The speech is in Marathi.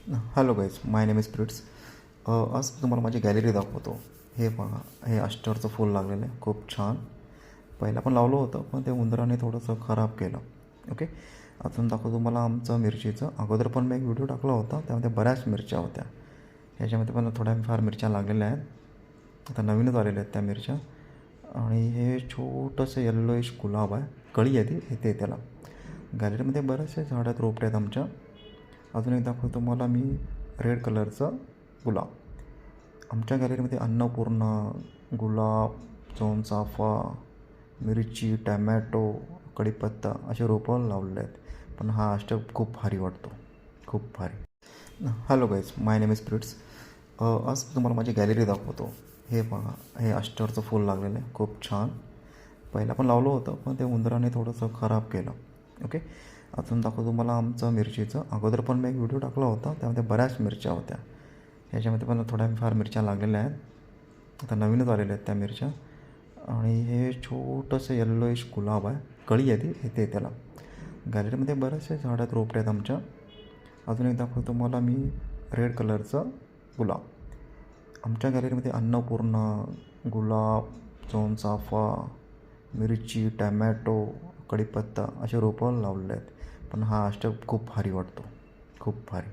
Hello guys, my name is Prits. आज तुम्हाला माझी गॅलरी दाखवतो. हे बघा, हे अष्टरचं फूल लागलेलं आहे, खूप छान. पहिला पण लावलं होतं, पण ते उंदराने थोडंसं खराब केलं. ओके, अजून दाखवतो तुम्हाला आमचं मिरचीचं. अगोदर पण मी एक व्हिडिओ टाकला होता, त्यामध्ये बऱ्याच मिरच्या होत्या. ह्याच्यामध्ये पण थोड्याफार मिरच्या लागलेल्या आहेत. आता नवीनच आलेल्या आहेत त्या मिरच्या. आणि हे छोटंसं येल्लोइश गुलाब आहे, कळी आहे ती, येते त्याला. गॅलरीमध्ये बरेचसे झाडं आहेत, रोपटे आहेत आमच्या. अजून एक दाखवतो तुम्हाला मी रेड कलरचं गुलाब. आमच्या गॅलरीमध्ये अन्नपूर्णा, गुलाब, चाफा, मिरची, टॅमॅटो, कढीपत्ता असे रोपं लावलेले आहेत. पण हा अष्ट खूप भारी वाटतो, खूप भारी. Hello guys, my name is Prits. आज तुम्हाला माझी गॅलरी दाखवतो. हे बघा, हे अष्टरचं फूल लागलेलं आहे, खूप छान. पहिला पण लावलं होतं, पण ते उंदराने थोडंसं खराब केलं. ओके, अजून दाखवतो तुम्हाला आमचं मिरचीचं. अगोदर पण मी एक व्हिडिओ टाकला होता, त्यामध्ये बऱ्याच मिरच्या होत्या. ह्याच्यामध्ये पण थोड्याफार मिरच्या लागलेल्या आहेत. आता नवीनच आलेल्या आहेत त्या मिरच्या. आणि हे छोटंसं येल्लोइश गुलाब आहे, कळी आहे ती, येते त्याला. गॅलरीमध्ये बरेचसे झाडं आहेत, रोपटे आहेत आमच्या. अजून एक दाखवतो तुम्हाला मी रेड कलरचं गुलाब. आमच्या गॅलरीमध्ये अन्नपूर्णा, गुलाब, चाफा, मिरची, टॅमॅटो, कढीपत्ता असे रोपं लावलेले आहेत. पण हा अष्ट खूप भारी वाटतो, खूप भारी.